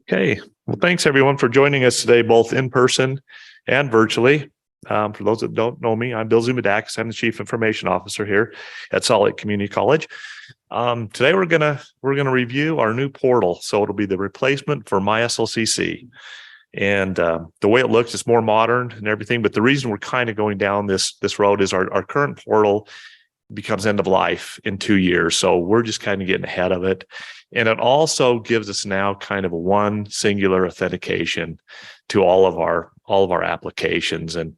Okay, well, thanks everyone for joining us today, both in person and virtually. For those that don't know me, I'm Bill Zumadakis. I'm the Chief Information Officer here at Salt Lake Community College. Today we're gonna review our new portal, so it'll be the replacement for MySLCC. And the way it looks, it's more modern and everything. But the reason we're kind of going down this road is our current portal becomes end of life in 2 years. So we're just kind of getting ahead of it. And it also gives us now kind of a one singular authentication to all of our applications. And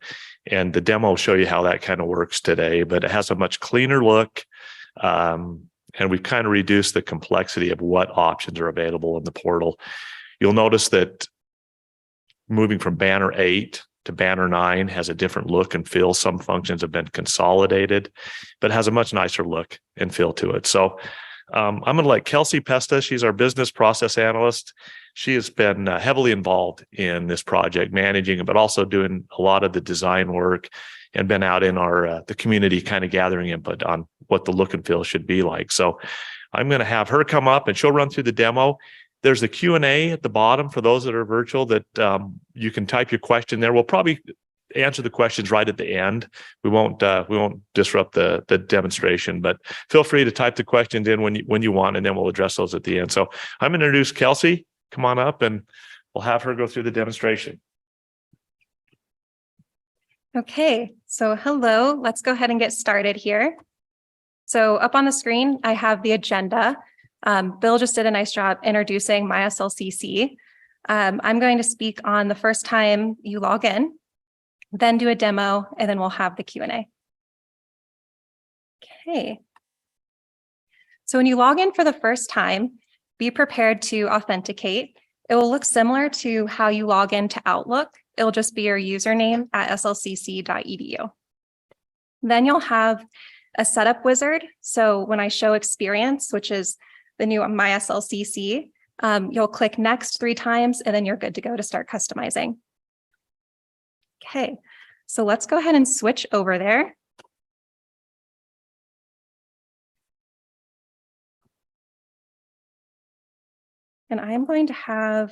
the demo will show you how that kind of works today, but it has a much cleaner look. And we've kind of reduced the complexity of what options are available in the portal. You'll notice that moving from Banner 8 to Banner 9 has a different look and feel. Some functions have been consolidated, but has a much nicer look and feel to it. So I'm going to let Kelsey Pesta, she's our business process analyst. She has been heavily involved in this project, managing it, but also doing a lot of the design work and been out in the community kind of gathering input on what the look and feel should be like. So I'm going to have her come up and she'll run through the demo. There's a Q&A at the bottom for those that are virtual that you can type your question there. We'll probably answer the questions right at the end. We won't disrupt the demonstration, but feel free to type the questions in when you want, and then we'll address those at the end. So I'm going to introduce Kelsey. Come on up, and we'll have her go through the demonstration. Okay, so hello. Let's go ahead and get started here. So up on the screen, I have the agenda. Bill just did a nice job introducing MySLCC. I'm going to speak on the first time you log in, then do a demo, and then we'll have the Q&A. Okay. So when you log in for the first time, be prepared to authenticate. It will look similar to how you log into Outlook. It'll just be your username at slcc.edu. Then you'll have a setup wizard. So when I show Experience, which is the new MySLCC, you'll click Next 3 times, and then you're good to go to start customizing. Okay, so let's go ahead and switch over there. And I'm going to have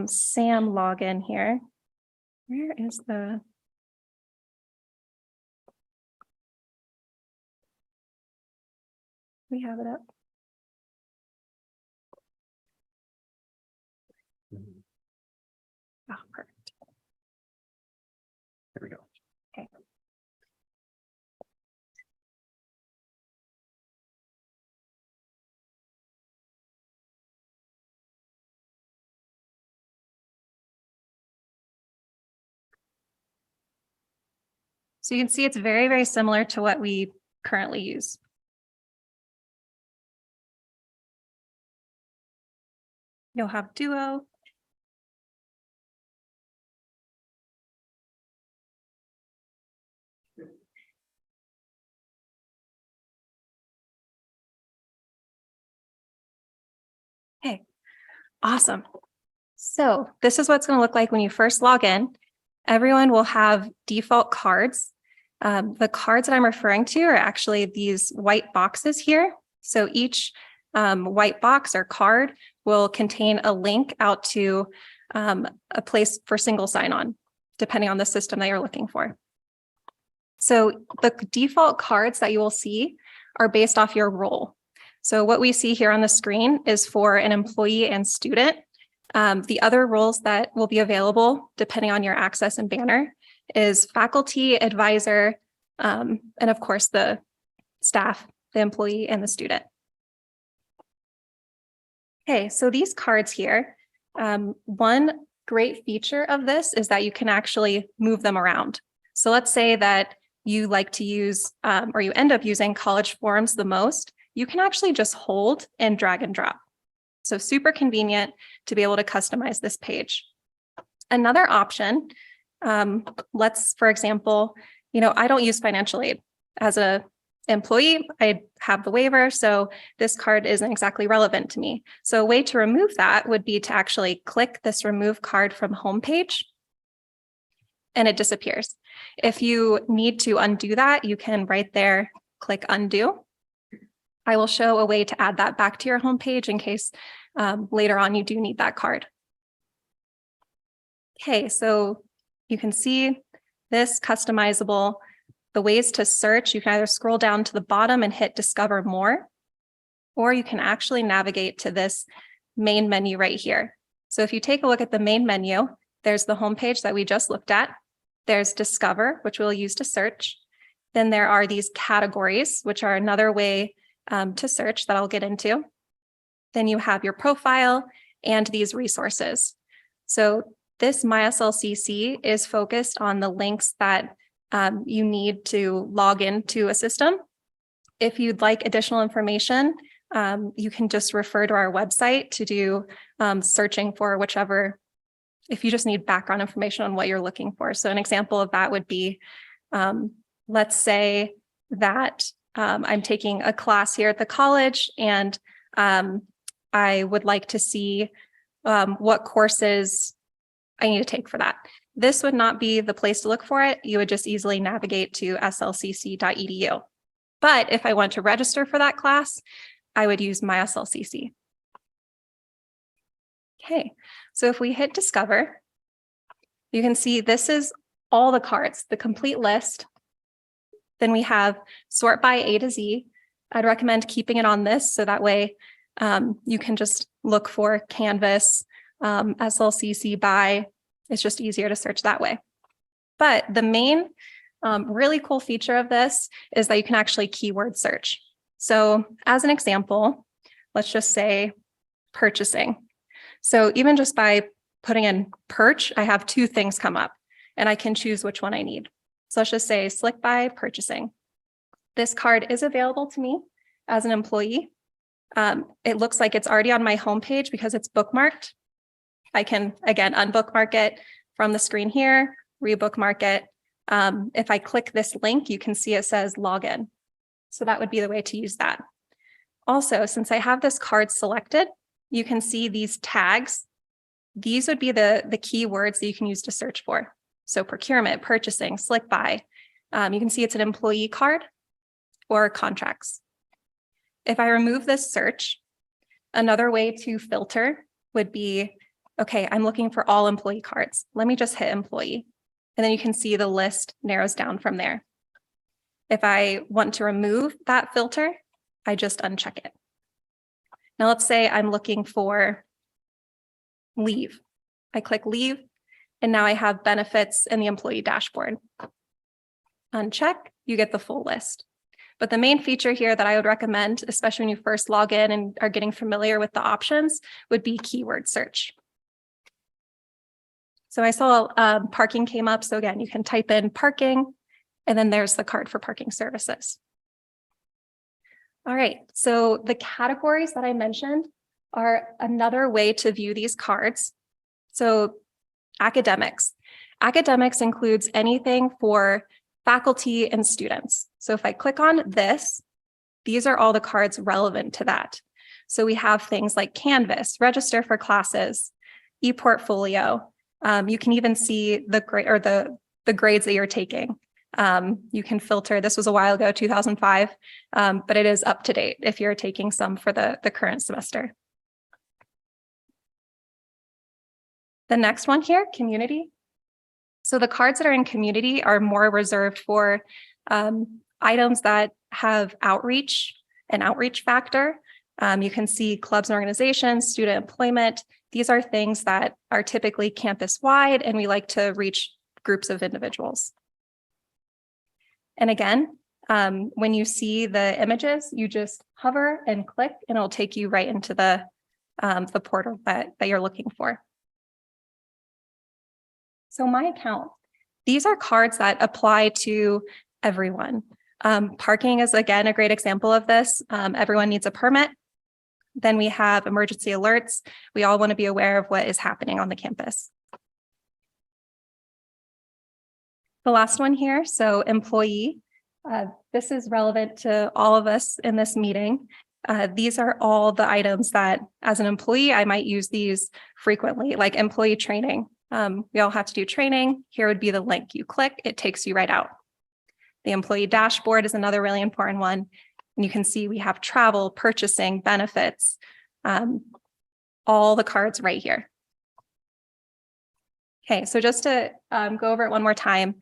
Sam log in here. Where is the... We have it up. Oh, perfect. There we go. Okay. So you can see it's very, very similar to what we currently use. You'll have Duo. Okay, awesome. So this is what's going to look like when you first log in. Everyone will have default cards. The cards that I'm referring to are actually these white boxes here. So each white box or card will contain a link out to a place for single sign-on, depending on the system that you're looking for. So the default cards that you will see are based off your role. So what we see here on the screen is for an employee and student. The other roles that will be available, depending on your access and banner, is faculty, advisor, and of course the staff, the employee, and the student. Okay, so these cards here, one great feature of this is that you can actually move them around. So let's say that you like to use, or you end up using college forms the most, you can actually just hold and drag and drop. So super convenient to be able to customize this page. Another option, let's, for example, I don't use financial aid. As an employee, I have the waiver, so this card isn't exactly relevant to me. So a way to remove that would be to actually click this remove card from homepage, and it disappears. If you need to undo that, you can right there click undo. I will show a way to add that back to your homepage in case later on you do need that card. Okay, so you can see this customizable, the ways to search, you can either scroll down to the bottom and hit Discover More, or you can actually navigate to this main menu right here. So if you take a look at the main menu, there's the homepage that we just looked at. There's Discover, which we'll use to search. Then there are these categories, which are another way to search that I'll get into. Then you have your profile and these resources. So this MySLCC is focused on the links that you need to log into a system. If you'd like additional information, you can just refer to our website to do searching for whichever, if you just need background information on what you're looking for. So an example of that would be, let's say that I'm taking a class here at the college and I would like to see what courses I need to take for that. This would not be the place to look for it. You would just easily navigate to slcc.edu. But if I want to register for that class, I would use MySLCC. Okay, so if we hit Discover, you can see this is all the cards, the complete list. Then we have sort by A to Z. I'd recommend keeping it on this so that way you can just look for Canvas, SLCC by. It's just easier to search that way. But the main really cool feature of this is that you can actually keyword search. So as an example, let's just say purchasing. So even just by putting in perch, I have two things come up and I can choose which one I need. So let's just say Slick by purchasing. This card is available to me as an employee. It looks like it's already on my homepage because it's bookmarked. I can, again, unbookmark it from the screen here, rebookmark it. If I click this link, you can see it says login. So that would be the way to use that. Also, since I have this card selected, you can see these tags. These would be the keywords that you can use to search for. So procurement, purchasing, Slick by. You can see it's an employee card or contracts. If I remove this search, another way to filter would be, okay, I'm looking for all employee cards. Let me just hit employee. And then you can see the list narrows down from there. If I want to remove that filter, I just uncheck it. Now let's say I'm looking for leave. I click leave, and now I have benefits in the employee dashboard. Uncheck, you get the full list. But the main feature here that I would recommend, especially when you first log in and are getting familiar with the options, would be keyword search. So I saw parking came up. So again, you can type in parking, and then there's the card for parking services. All right, so the categories that I mentioned are another way to view these cards. So academics. Academics includes anything for faculty and students. So if I click on this, these are all the cards relevant to that. So we have things like Canvas, register for classes, ePortfolio. You can even see the grade or the grades that you're taking. You can filter, this was a while ago, 2005, but it is up to date if you're taking some for the current semester. The next one here, community. So the cards that are in community are more reserved for items that have outreach, an outreach factor. You can see clubs and organizations, student employment. These are things that are typically campus-wide, and we like to reach groups of individuals. And again, when you see the images, you just hover and click, and it'll take you right into the portal that you're looking for. So my account, these are cards that apply to everyone. Parking is, again, a great example of this. Everyone needs a permit. Then we have emergency alerts. We all want to be aware of what is happening on the campus. The last one here, so employee. This is relevant to all of us in this meeting. These are all the items that, as an employee, I might use these frequently, like employee training. We all have to do training. Here would be the link. You click, it takes you right out. The employee dashboard is another really important one. And you can see we have travel, purchasing, benefits. all the cards right here. Okay, so just to go over it one more time.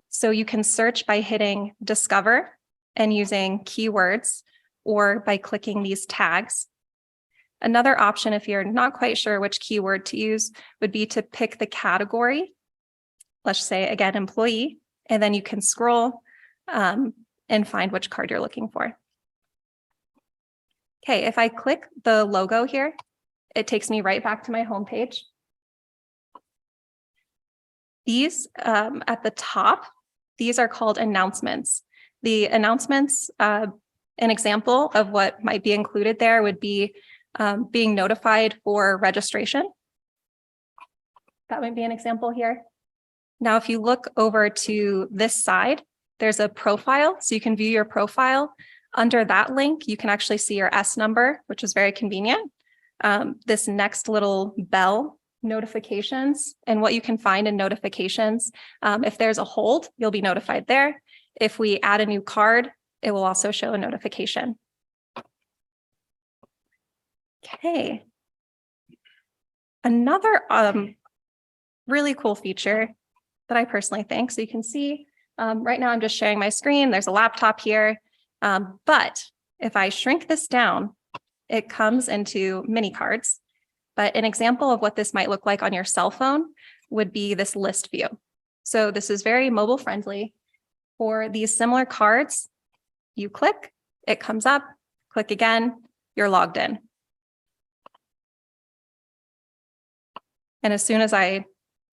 So you can search by hitting discover and using keywords or by clicking these tags. Another option, if you're not quite sure which keyword to use, would be to pick the category. Let's say, again, employee, and then you can scroll and find which card you're looking for. Okay, if I click the logo here, it takes me right back to my homepage. These at the top, these are called announcements. The announcements, an example of what might be included there would be being notified for registration. That might be an example here. Now, if you look over to this side, there's a profile, so you can view your profile. Under that link, you can actually see your S number, which is very convenient. This next little bell, notifications, and what you can find in notifications. If there's a hold, you'll be notified there. If we add a new card, it will also show a notification. Okay. Another really cool feature that I personally think, so you can see right now I'm just sharing my screen. There's a laptop here, but if I shrink this down, it comes into mini cards. But an example of what this might look like on your cell phone would be this list view. So this is very mobile friendly. For these similar cards, you click, it comes up, click again, you're logged in. And as soon as I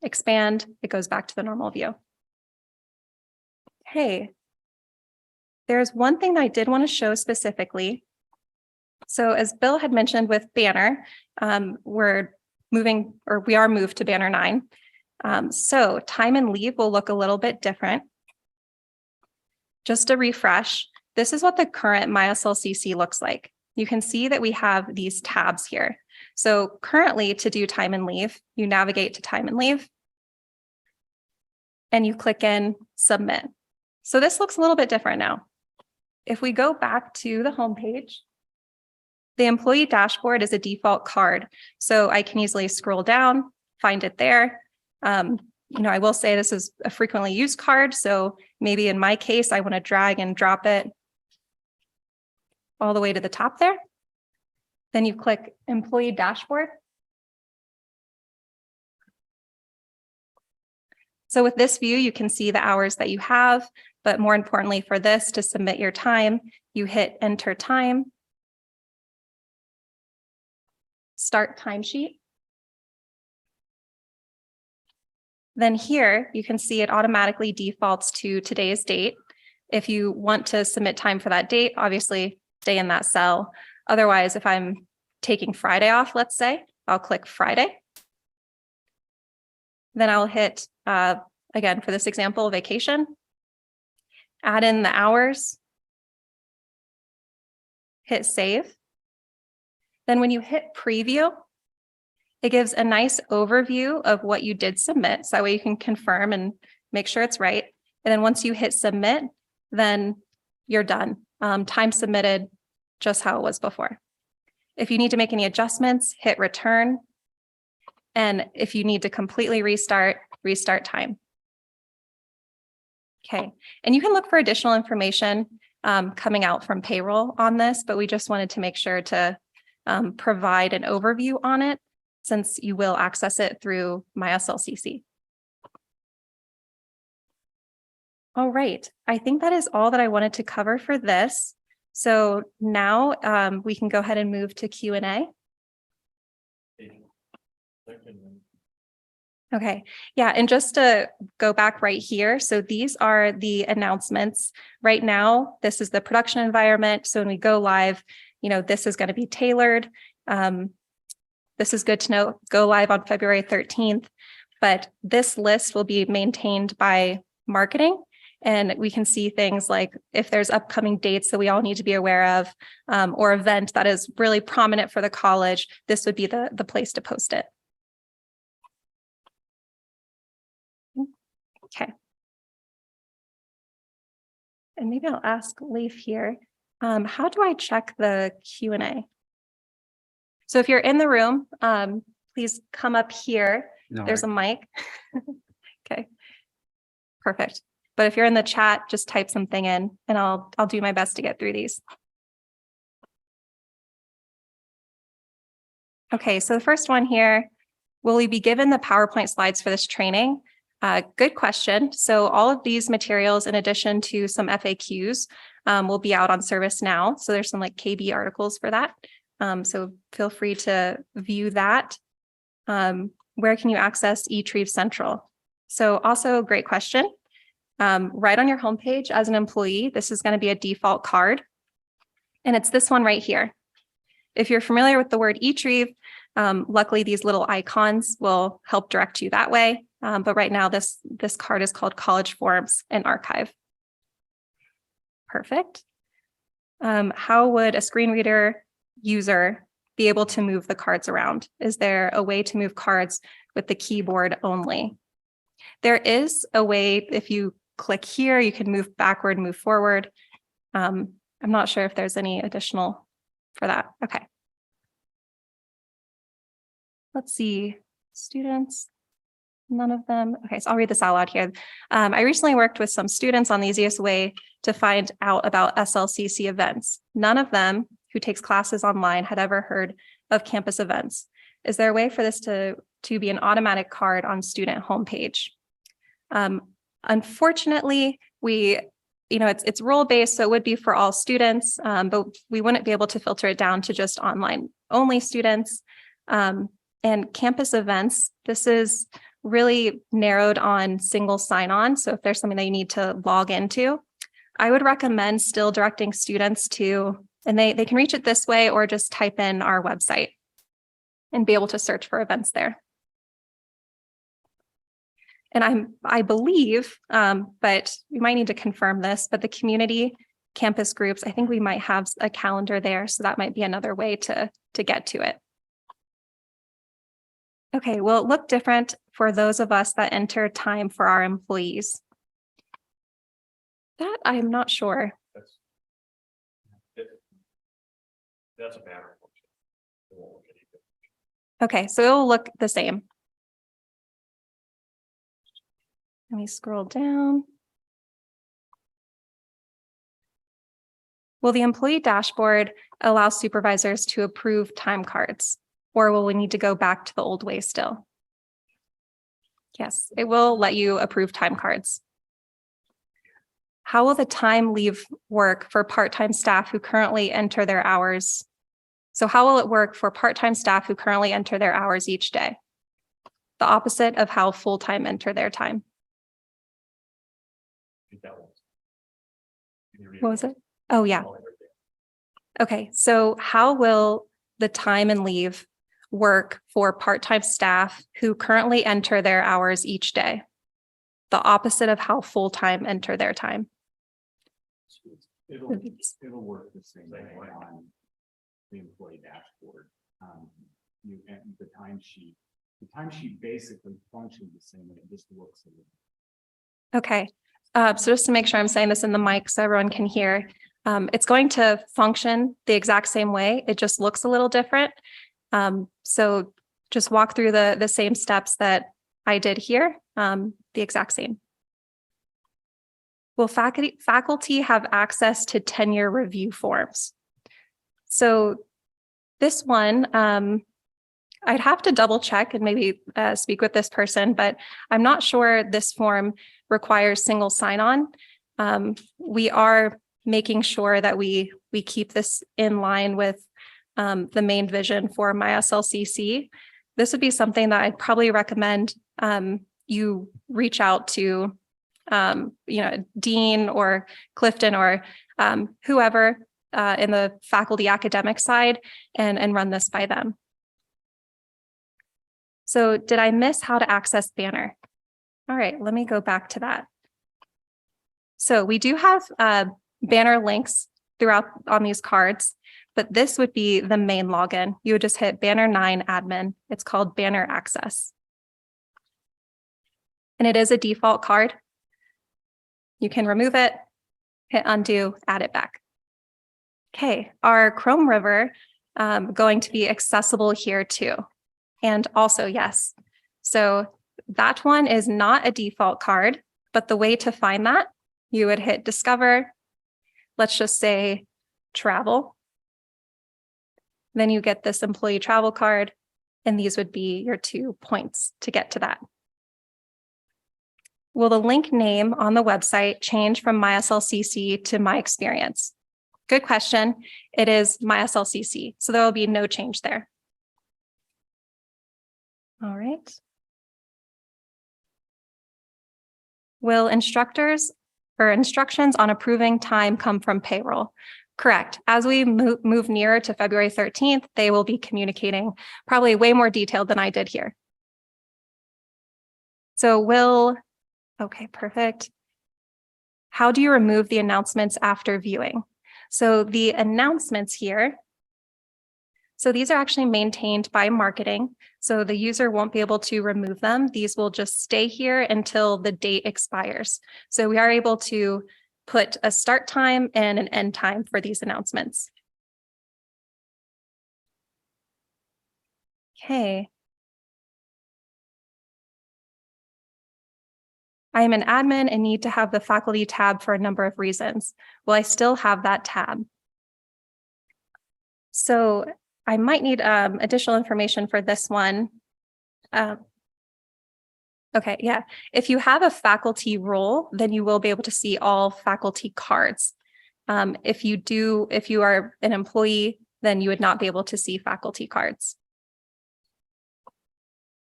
expand, it goes back to the normal view. Okay. There's one thing that I did want to show specifically. So as Bill had mentioned with Banner, we are moved to Banner 9. So time and leave will look a little bit different. Just to refresh, this is what the current MySLCC looks like. You can see that we have these tabs here. So currently, to do time and leave, you navigate to time and leave, and you click in submit. So this looks a little bit different now. If we go back to the home page, the employee dashboard is a default card. So I can easily scroll down, find it there. I will say this is a frequently used card. So maybe in my case, I want to drag and drop it all the way to the top there. Then you click employee dashboard. So with this view, you can see the hours that you have, but more importantly for this, to submit your time, you hit enter time, start timesheet. Then here, you can see it automatically defaults to today's date. If you want to submit time for that date, obviously stay in that cell. Otherwise, if I'm taking Friday off, let's say, I'll click Friday. Then I'll hit, again, for this example, vacation, add in the hours, hit save. Then when you hit preview, it gives a nice overview of what you did submit. So that way you can confirm and make sure it's right. And then once you hit submit, then you're done. Time submitted, just how it was before. If you need to make any adjustments, hit return. And if you need to completely restart time. Okay, and you can look for additional information coming out from payroll on this, but we just wanted to make sure to provide an overview on it since you will access it through MySLCC. All right, I think that is all that I wanted to cover for this. So now we can go ahead and move to Q&A. Okay, yeah, and just to go back right here, so these are the announcements. Right now, this is the production environment. So when we go live, this is going to be tailored. This is good to know, go live on February 13th, but this list will be maintained by marketing. And we can see things like if there's upcoming dates that we all need to be aware of, or event that is really prominent for the college, this would be the place to post it. Okay. And maybe I'll ask Leif here, how do I check the Q&A? So if you're in the room, please come up here. No, There's a mic. Okay, perfect. But if you're in the chat, just type something in and I'll do my best to get through these. Okay, so the first one here, will we be given the PowerPoint slides for this training? Good question. So all of these materials, in addition to some FAQs, will be out on ServiceNow. So there's some like KB articles for that. So feel free to view that. Where can you access eTrieve Central? So also a great question. Right on your homepage as an employee, this is going to be a default card. And it's this one right here. If you're familiar with the word eTrieve, luckily these little icons will help direct you that way. But right now this card is called College Forms and Archive. Perfect. How would a screen reader user be able to move the cards around? Is there a way to move cards with the keyboard only? There is a way. If you click here, you can move backward, move forward. I'm not sure if there's any additional for that. Okay. Let's see, students, none of them. Okay, so I'll read this out loud here. I recently worked with some students on the easiest way to find out about SLCC events. None of them who takes classes online had ever heard of campus events. Is there a way for this to be an automatic card on student homepage? Unfortunately, it's role-based, so it would be for all students, but we wouldn't be able to filter it down to just online only students. And campus events, this is really narrowed on single sign-on. So if there's something that you need to log into, I would recommend still directing students to, and they can reach it this way or just type in our website and be able to search for events there. And I believe, but we might need to confirm this, but the community campus groups, I think we might have a calendar there. So that might be another way to get to it. Okay, will it look different for those of us that enter time for our employees? That I'm not sure. That's a banner function. It won't look any different. Okay, so it will look the same. Let me scroll down. Will the employee dashboard allow supervisors to approve time cards? Or will we need to go back to the old way still? Yes, it will let you approve time cards. How will the time leave work for part-time staff who currently enter their hours? So how will it work for part-time staff who currently enter their hours each day? The opposite of how full-time enter their time. What was it? Oh, yeah. Okay, so how will the time and leave work for part-time staff who currently enter their hours each day? The opposite of how full-time enter their time. It'll work the same way on the employee dashboard. You and the timesheet. The timesheet basically functions the same way. It just looks a little. Okay. So just to make sure I'm saying this in the mic so everyone can hear, it's going to function the exact same way. It just looks a little different. So just walk through the same steps that I did here, the exact same. Will faculty have access to tenure review forms? So this one, I'd have to double check and maybe speak with this person, but I'm not sure this form requires single sign-on. We are making sure that we keep this in line with the main vision for MySLCC. This would be something that I'd probably recommend you reach out to, Dean or Clifton or whoever in the faculty academic side and run this by them. So did I miss how to access Banner? All right, let me go back to that. So we do have Banner links throughout on these cards, but this would be the main login. You would just hit Banner 9 admin. It's called Banner Access. And it is a default card. You can remove it, hit undo, add it back. Okay, our Chrome River going to be accessible here too. And also, yes. So that one is not a default card, but the way to find that, you would hit discover. Let's just say travel. Then you get this employee travel card, and these would be your 2 points to get to that. Will the link name on the website change from MySLCC to My Experience? Good question. It is MySLCC, so there will be no change there. All right. Will instructors or instructions on approving time come from payroll? Correct. As we move nearer to February 13th, they will be communicating probably way more detailed than I did here. So okay, perfect. How do you remove the announcements after viewing? So the announcements here, so these are actually maintained by marketing. So the user won't be able to remove them. These will just stay here until the date expires. So we are able to put a start time and an end time for these announcements. Okay. I am an admin and need to have the faculty tab for a number of reasons. Will I still have that tab? So I might need additional information for this one. Okay, yeah. If you have a faculty role, then you will be able to see all faculty cards. If you are an employee, then you would not be able to see faculty cards.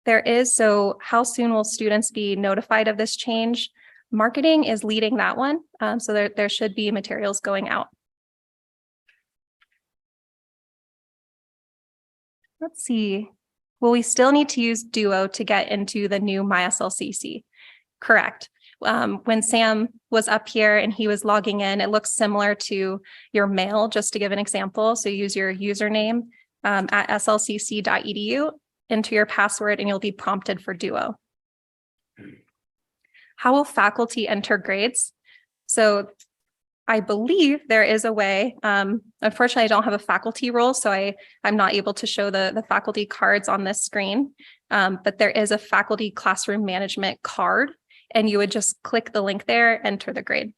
So how soon will students be notified of this change? Marketing is leading that one. So there should be materials going out. Let's see. Will we still need to use Duo to get into the new MySLCC? Correct. When Sam was up here and he was logging in, it looks similar to your mail, just to give an example. So use your username at slcc.edu, enter your password, and you'll be prompted for Duo. How will faculty enter grades? So I believe there is a way. Unfortunately, I don't have a faculty role, so I'm not able to show the faculty cards on this screen, but there is a faculty classroom management card, and you would just click the link there, enter the grade.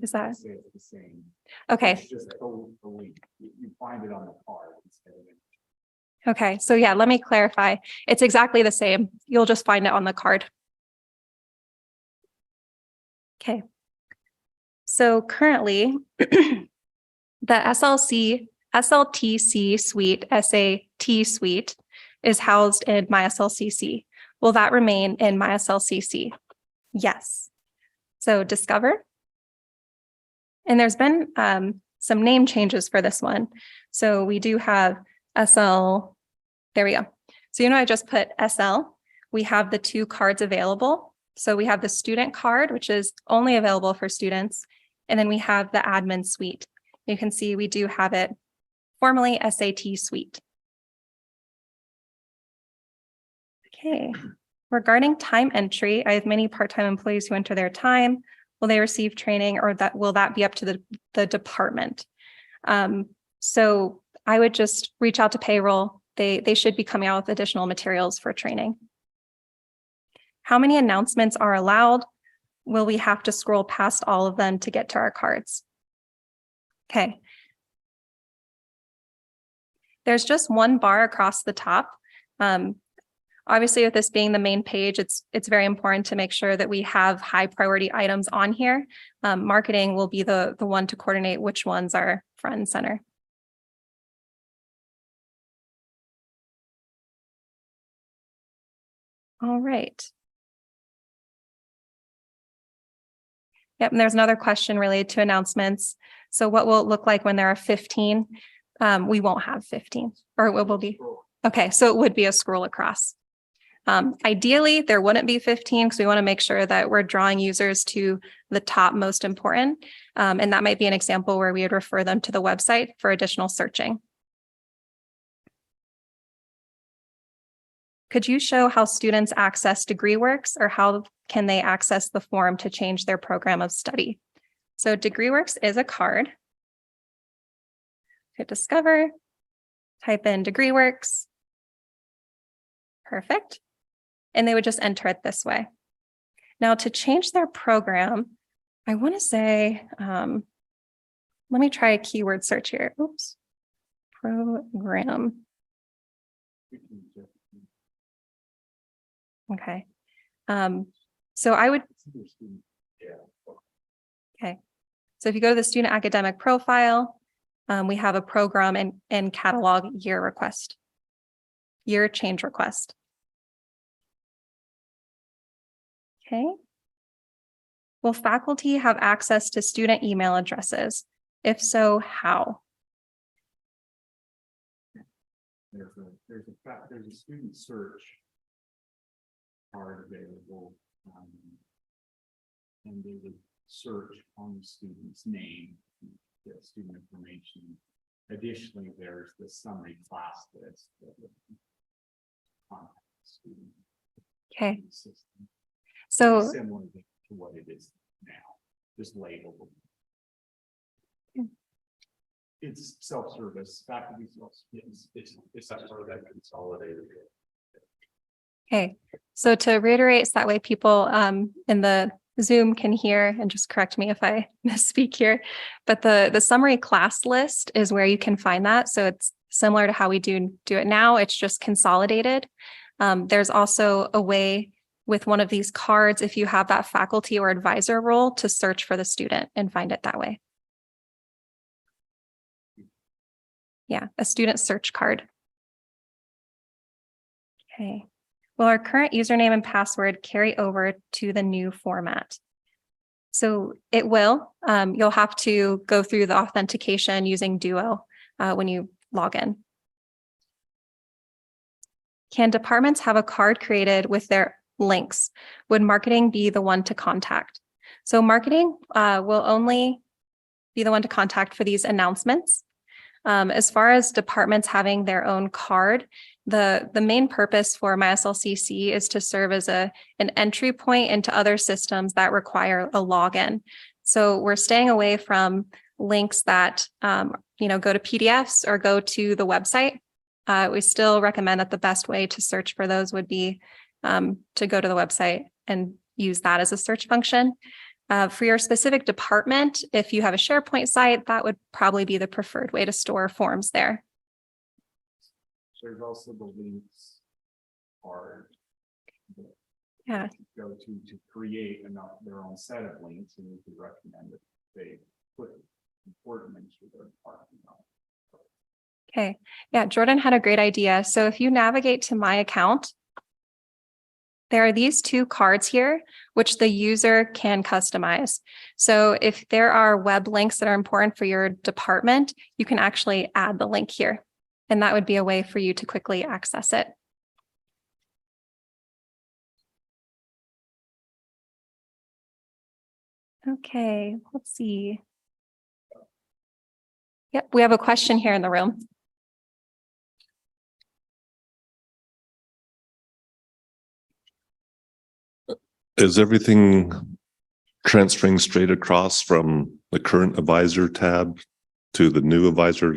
Is that the same? okay? It's just the link. You find it on the card instead of it. Okay, so yeah, let me clarify. It's exactly the same. You'll just find it on the card. Okay. So currently, the SLTC suite, SAT suite, is housed in MySLCC. Will that remain in MySLCC? Yes. So discover. And there's been some name changes for this one. So we do have SL, there we go. So I just put SL. We have the 2 cards available. So we have the student card, which is only available for students. And then we have the admin suite. You can see we do have it formally SAT suite. Okay. Regarding time entry, I have many part-time employees who enter their time. Will they receive training, or will that be up to the department? So I would just reach out to payroll. They should be coming out with additional materials for training. How many announcements are allowed? Will we have to scroll past all of them to get to our cards? Okay. There's just one bar across the top. Obviously, with this being the main page, it's very important to make sure that we have high priority items on here. Marketing will be the one to coordinate which ones are front and center. All right. Yep, and there's another question related to announcements. So what will it look like when there are 15? We won't have 15, or it will be. Okay, so it would be a scroll across. Ideally, there wouldn't be 15 because we want to make sure that we're drawing users to the top most important. And that might be an example where we would refer them to the website for additional searching. Could you show how students access DegreeWorks, or how can they access the form to change their program of study? So DegreeWorks is a card. Hit discover, type in DegreeWorks. Perfect. And they would just enter it this way. Now to change their program, I want to say, let me try a keyword search here. Oops. Program. Okay. So I would, okay. So if you go to the student academic profile, we have a program and catalog year request, year change request. Okay. Will faculty have access to student email addresses? If so, how? There's a student search card available, and they would search on the student's name, get student information. Additionally, there's the summary class list that would contact the student. Okay. System. So Similar to what it is now, just labeled. It's self-service, faculty self-service. It's that part of that consolidated. okay. So to reiterate, so that way people in the Zoom can hear, and just correct me if I misspeak here, but the summary class list is where you can find that. So it's similar to how we do it now. It's just consolidated. There's also a way with one of these cards, if you have that faculty or advisor role, to search for the student and find it that way. Yeah, a student search card. Okay. Will our current username and password carry over to the new format? So it will. You'll have to go through the authentication using Duo when you log in. Can departments have a card created with their links? Would marketing be the one to contact? So marketing will only be the one to contact for these announcements. As far as departments having their own card, the main purpose for MySLCC is to serve as an entry point into other systems that require a login. So we're staying away from links that go to PDFs or go to the website. We still recommend that the best way to search for those would be to go to the website and use that as a search function. For your specific department, if you have a SharePoint site, that would probably be the preferred way to store forms there. There's also the links card. Yeah. Go to create their own set of links, and we could recommend that they put important links for their department. Okay. Yeah, Jordan had a great idea. So if you navigate to my account, there are these two cards here, which the user can customize. So if there are web links that are important for your department, you can actually add the link here. And that would be a way for you to quickly access it. Okay, let's see. Yep, we have a question here in the room. Is everything transferring straight across from the current advisor tab to the new advisor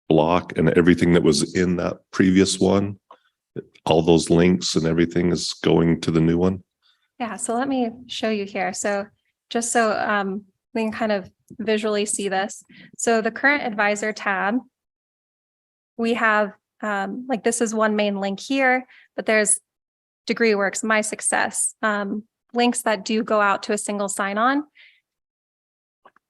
block, and everything that was in that previous one, all those links and everything is going to the new one? Yeah, so let me show you here. So just so we can kind of visually see this. So the current advisor tab, we have like this is one main link here, but there's DegreeWorks, My Success, links that do go out to a single sign-on.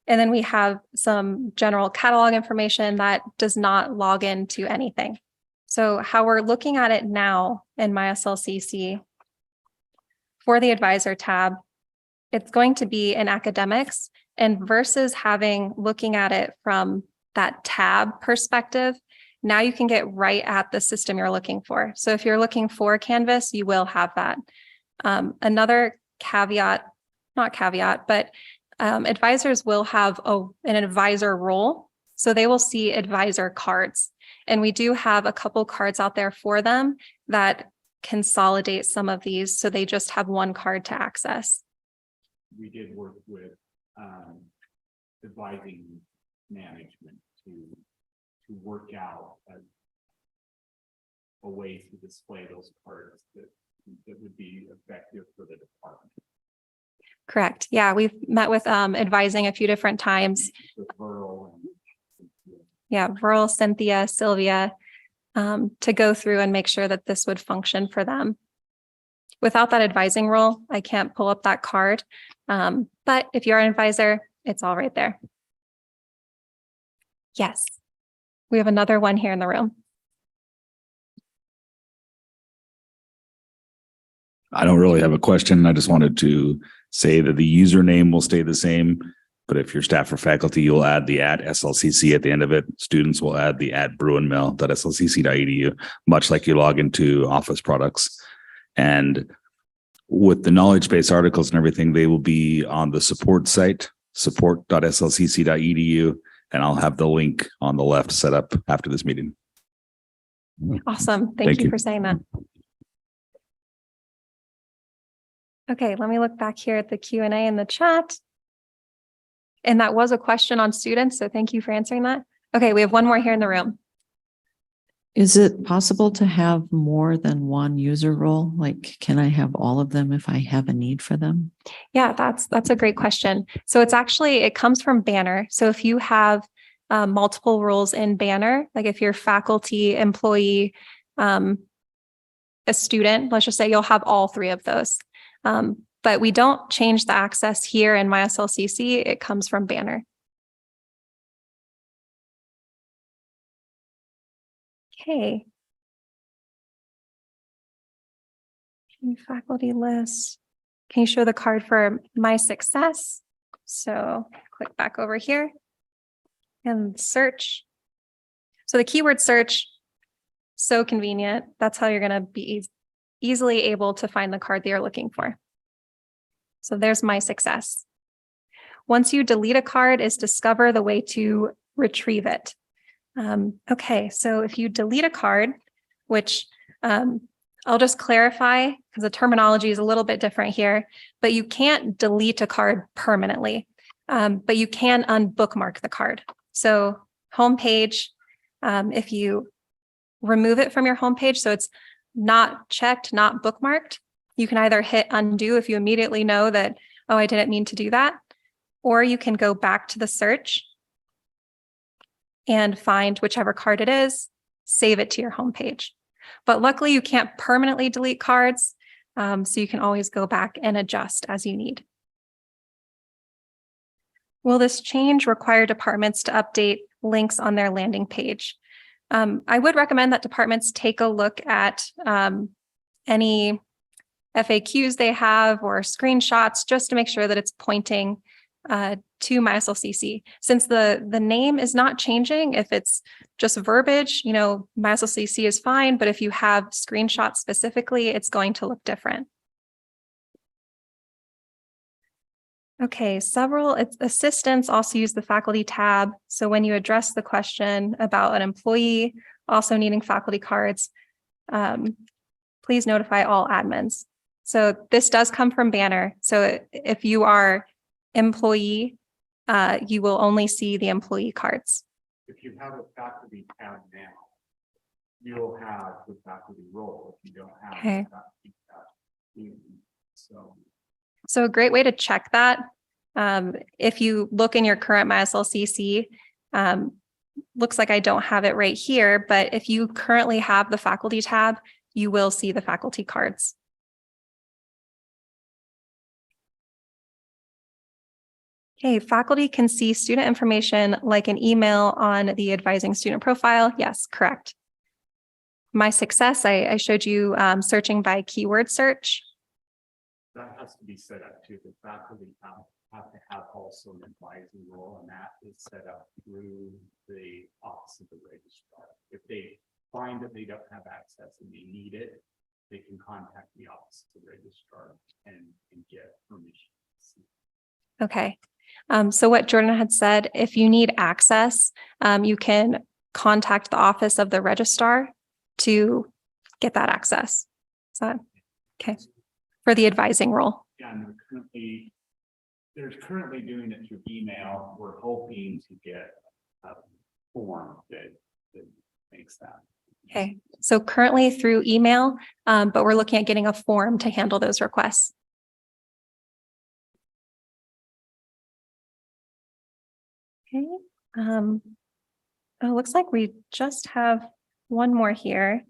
And then we have some general catalog information that does not log into anything. So how we're looking at it now in MySLCC for the advisor tab, it's going to be in academics, and versus looking at it from that tab perspective, now you can get right at the system you're looking for. So if you're looking for Canvas, you will have that. Another caveat, not caveat, but advisors will have an advisor role. So they will see advisor cards. And we do have a couple cards out there for them that consolidate some of these. So they just have one card to access. We did work with advising management to work out a way to display those cards that would be effective for the department. Correct. Yeah, we've met with advising a few different times. With Burl and Yeah, Verl, Cynthia, Sylvia, to go through and make sure that this would function for them. Without that advising role, I can't pull up that card. But if you're an advisor, it's all right there. Yes, we have another one here in the room. I don't really have a question. I just wanted to say that the username will stay the same, but if you're staff or faculty, you'll add the @SLCC at the end of it. Students will add the @bruinmill.slcc.edu, much like you log into Office products. And with the knowledge base articles and everything, they will be on the support site, support.slcc.edu, and I'll have the link on the left set up after this meeting. Awesome. Thank Thank you you. for saying that. Okay, let me look back here at the Q&A in the chat. And that was a question on students, so thank you for answering that. Okay, we have one more here in the room. Is it possible to have more than one user role? Like, can I have all of them if I have a need for them? Yeah, that's a great question. So it comes from Banner. So if you have multiple roles in Banner, like if you're faculty, employee, a student, let's just say you'll have all three of those. But we don't change the access here in MySLCC. It comes from Banner. Okay. Faculty list. Can you show the card for My Success? So click back over here and search. So the keyword search, so convenient. That's how you're going to be easily able to find the card that you're looking for. So there's My Success. Once you delete a card, is discover the way to retrieve it. Okay, so if you delete a card, which I'll just clarify because the terminology is a little bit different here, but you can't delete a card permanently, but you can unbookmark the card. So homepage, if you remove it from your homepage, so it's not checked, not bookmarked, you can either hit undo if you immediately know that, oh, I didn't mean to do that, or you can go back to the search and find whichever card it is, save it to your homepage. But luckily you can't permanently delete cards, so you can always go back and adjust as you need. Will this change require departments to update links on their landing page? I would recommend that departments take a look at any FAQs they have or screenshots just to make sure that it's pointing to MySLCC. Since the name is not changing, if it's just verbiage, MySLCC is fine, but if you have screenshots specifically, it's going to look different. Okay, several assistants also use the faculty tab. So when you address the question about an employee also needing faculty cards, please notify all admins. So this does come from Banner. So if you are employee, you will only see the employee cards. If you have a faculty tab now, you'll have the faculty role. If you don't have Okay. the faculty tab, So a great way to check that, if you look in your current MySLCC, looks like I don't have it right here, but if you currently have the faculty tab, you will see the faculty cards. Okay, faculty can see student information like an email on the advising student profile. Yes, correct. My Success, I showed you searching by keyword search. that has to be set up too. The faculty have to have also an advisory role, and that is set up through the office of the registrar. If they find that they don't have access and they need it, they can contact the office of the registrar and get permission. Okay. So what Jordan had said, if you need access, you can contact the office of the registrar to get that access. Is that okay? For the advising role. Yeah, and they're currently They're currently doing it through email. We're hoping to get a form that makes that. Okay, so currently through email, but we're looking at getting a form to handle those requests. Okay, oh, it looks like we just have one more here.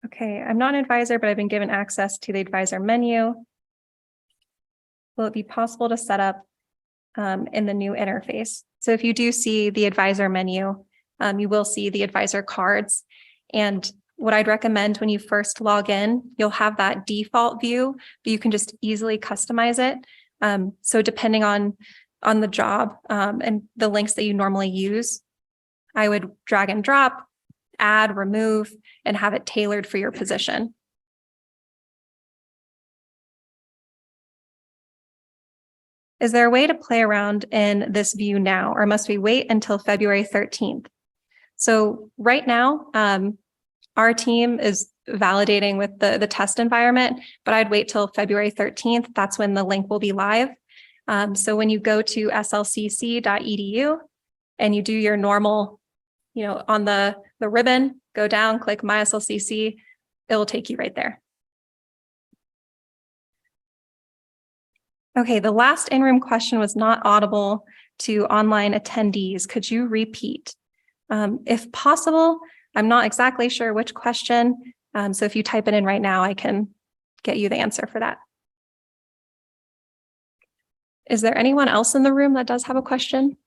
Okay, I'm not an advisor, but I've been given access to the advisor menu. Will it be possible to set up in the new interface? So if you do see the advisor menu, you will see the advisor cards. And what I'd recommend when you first log in, you'll have that default view, but you can just easily customize it. So depending on the job and the links that you normally use, I would drag and drop, add, remove, and have it tailored for your position. Is there a way to play around in this view now, or must we wait until February 13th? So right now, our team is validating with the test environment, but I'd wait till February 13th. That's when the link will be live. So when you go to slcc.edu and you do your normal, on the ribbon, go down, click MySLCC, it will take you right there. Okay, the last in-room question was not audible to online attendees. Could you repeat? If possible, I'm not exactly sure which question. So if you type it in right now, I can get you the answer for that. Is there anyone else in the room that does have a question?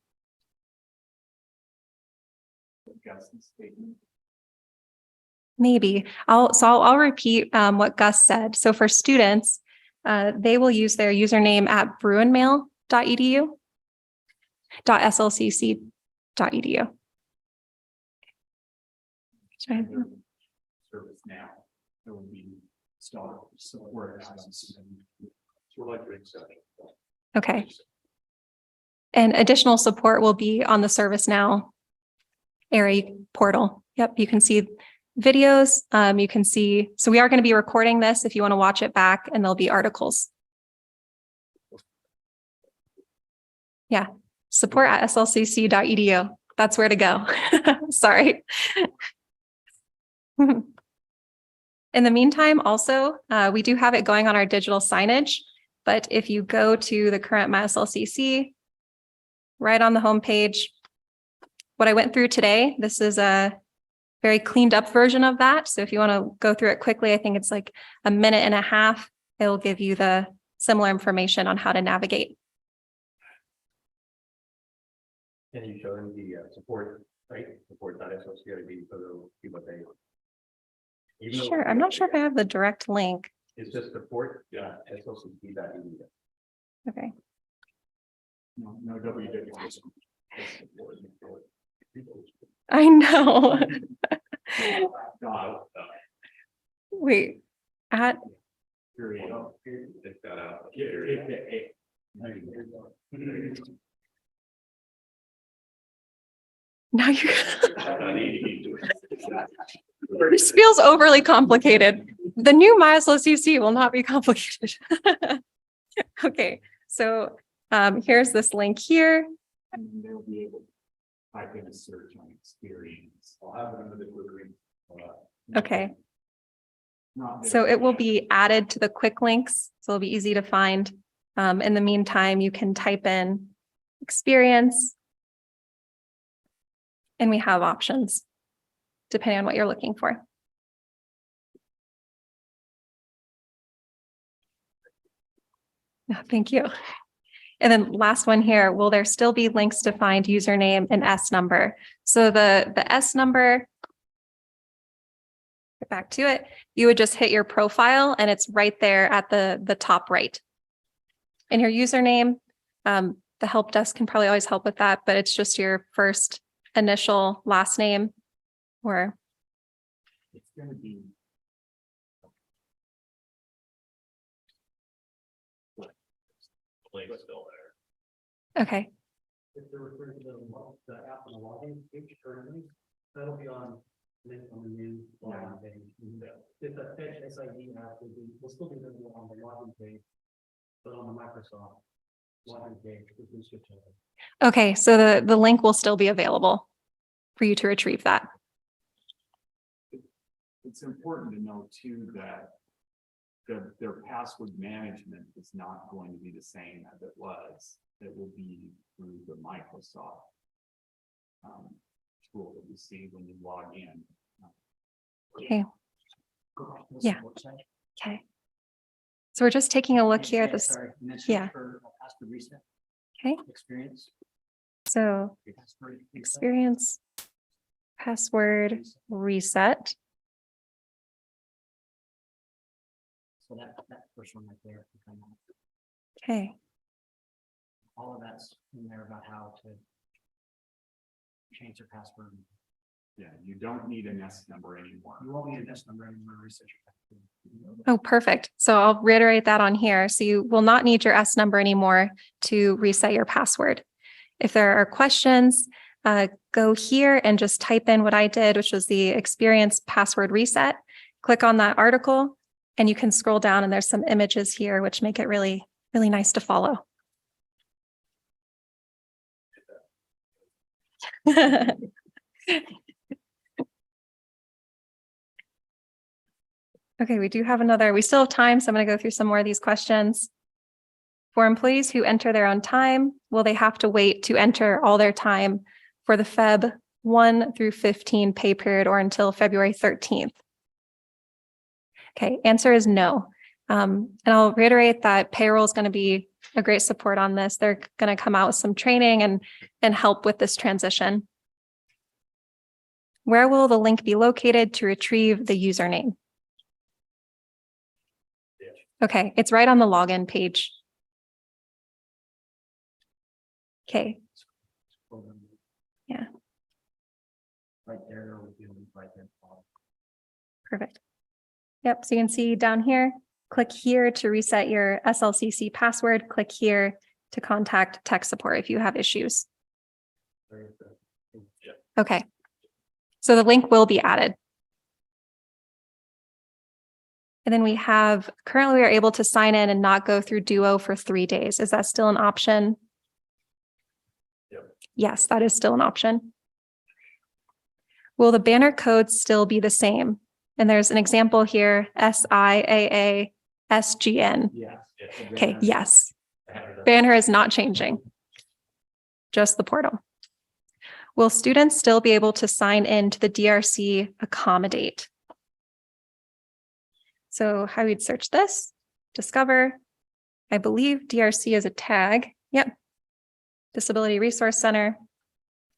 Maybe. I'll repeat what Gus said. So for students, they will use their username at bruinmail.edu, .slcc.edu. Service now. There will be support. Okay. And additional support will be on the ServiceNow area portal. Yep, you can see videos. You can see, so we are going to be recording this if you want to watch it back, and there'll be articles. Yeah, support at slcc.edu. That's where to go. Sorry. In the meantime, also, we do have it going on our digital signage, but if you go to the current MySLCC, right on the homepage, what I went through today, this is a very cleaned up version of that. So if you want to go through it quickly, I think it's like a minute and a half. It'll give you the similar information on how to navigate. Can you show them the support site, support.slcc.edu, so they'll see what they. Sure, I'm not sure if I have the direct link. It's just support.slcc.edu. Okay. No WW. I know. Wait, at now you this feels overly complicated. The new MySLCC will not be complicated. Okay, so here's this link here. And then they'll be able to type in a search on experience. I'll have it under the quick link. Okay. So it will be added to the quick links, so it'll be easy to find. In the meantime, you can type in experience, and we have options depending on what you're looking for. No, thank you. And then last one here, will there still be links to find username and S number? So the S number, get back to it, you would just hit your profile and it's right there at the top right. And your username, the help desk can probably always help with that, but it's just your first initial last name, or it's going to be still there. okay. If they're referring to the app on the login page currently, that'll be on Link on the new login page. If the fetch SID app will still be available on the login page, but on the Microsoft login page, we can switch over. Okay, so the link will still be available for you to retrieve that. It's important to know too that their password management is not going to be the same as it was. It will be through the Microsoft tool that you see when you log in. Okay. Yeah. Okay. So we're just taking a look here at this. Yeah. Password reset. Okay. Experience. So Password reset. experience, password reset. So that first one right there. Okay. All of that's in there about how to change your password. Yeah, you don't need an S number anymore. You won't need an S number anymore to reset your password. Oh, perfect. So I'll reiterate that on here. So you will not need your S number anymore to reset your password. If there are questions, go here and just type in what I did, which was the experience password reset. Click on that article and you can scroll down and there's some images here, which make it really, really nice to follow. Okay, we do have we still have time, so I'm going to go through some more of these questions. For employees who enter their own time, will they have to wait to enter all their time for the Feb 1 through 15 pay period or until February 13th? Okay, answer is no. And I'll reiterate that payroll is going to be a great support on this. They're going to come out with some training and help with this transition. Where will the link be located to retrieve the username? Okay, it's right on the login page. Okay. Yeah. Right there, would be right there. Perfect. Yep, so you can see down here, click here to reset your SLCC password, click here to contact tech support if you have issues. Okay, so the link will be added. And then we have, currently we are able to sign in and not go through Duo for 3 days. Is that still an option? Yep. Yes, that is still an option. Will the banner codes still be the same? And there's an example here, SIAA SGN. Yes. Okay, yes. Banner is not changing. Just the portal. Will students still be able to sign in to the DRC Accommodate? So how we'd search this, discover, I believe DRC is a tag. Yep. Disability Resource Center.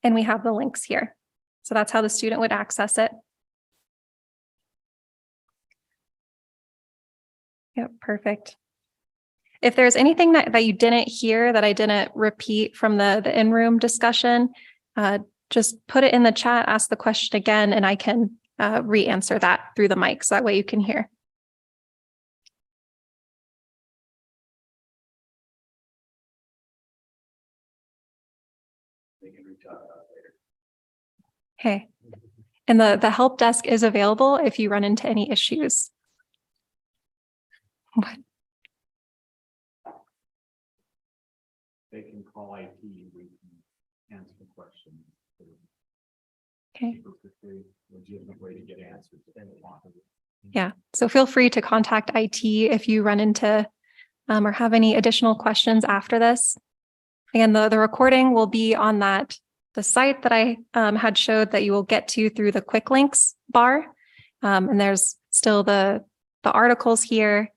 And we have the links here. So that's how the student would access it. Yep, perfect. If there's anything that you didn't hear that I didn't repeat from the in-room discussion, just put it in the chat, ask the question again, and I can re-answer that through the mic. So that way you can hear. They can reach out later. Okay. And the help desk is available if you run into any issues. What? They can call IT, we can answer the question. Okay. Legitimate way to get answers. Yeah. So feel free to contact IT if you run into or have any additional questions after this. Again, the recording will be on the site that I had showed that you will get to through the quick links bar. And there's still the articles here.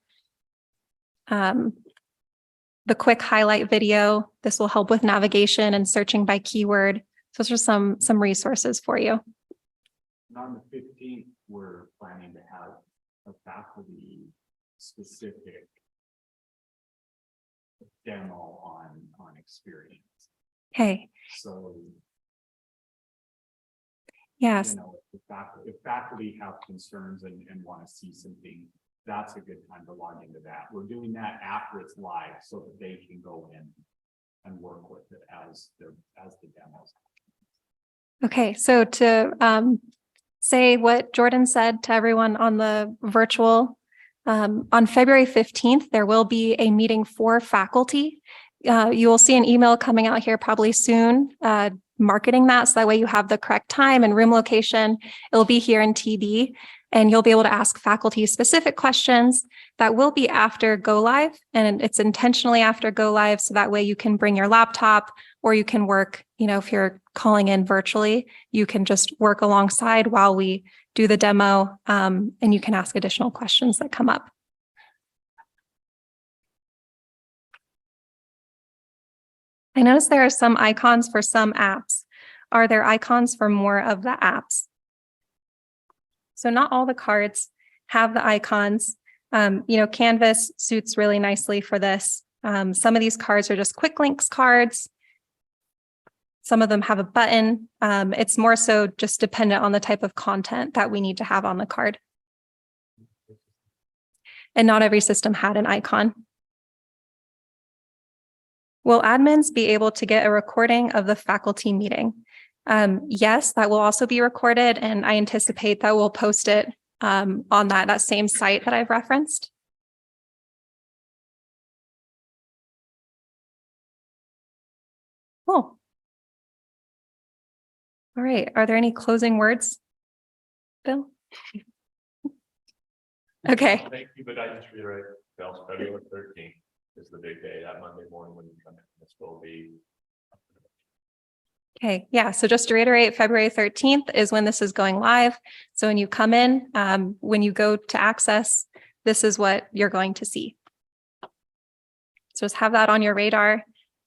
The quick highlight video. This will help with navigation and searching by keyword. So those are some resources for you. And on the 15th, we're planning to have a faculty specific demo on experience. Okay. So, Yes. you know, if faculty have concerns and want to see something, that's a good time to log into that. We're doing that after it's live so that they can go in and work with it as the demos. Okay. So to say what Jordan said to everyone on the virtual. On February 15th, there will be a meeting for faculty. You will see an email coming out here probably soon, marketing that. So that way you have the correct time and room location. It'll be here in TD, and you'll be able to ask faculty specific questions. That will be after go live, and it's intentionally after go live. So that way you can bring your laptop, or you can work, if you're calling in virtually, you can just work alongside while we do the demo, and you can ask additional questions that come up. I noticed there are some icons for some apps. Are there icons for more of the apps? So not all the cards have the icons. Canvas suits really nicely for this. Some of these cards are just quick links cards. Some of them have a button. It's more so just dependent on the type of content that we need to have on the card. And not every system had an icon. Will admins be able to get a recording of the faculty meeting? Yes, that will also be recorded, and I anticipate that we'll post it on that same site that I've referenced. Cool. All right. Are there any closing words, Bill? Okay. Thank you, but I just reiterate, February 13th is the big day, that Monday morning when you come in. This will be. Okay, yeah, so just to reiterate, February 13th is when this is going live. So when you come in, when you go to access, this is what you're going to see. So just have that on your radar.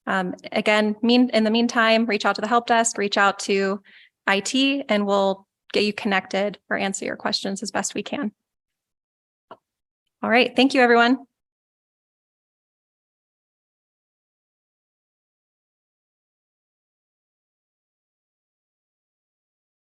Again, in the meantime, reach out to the help desk, reach out to IT, and we'll get you connected or answer your questions as best we can. All right, thank you, everyone.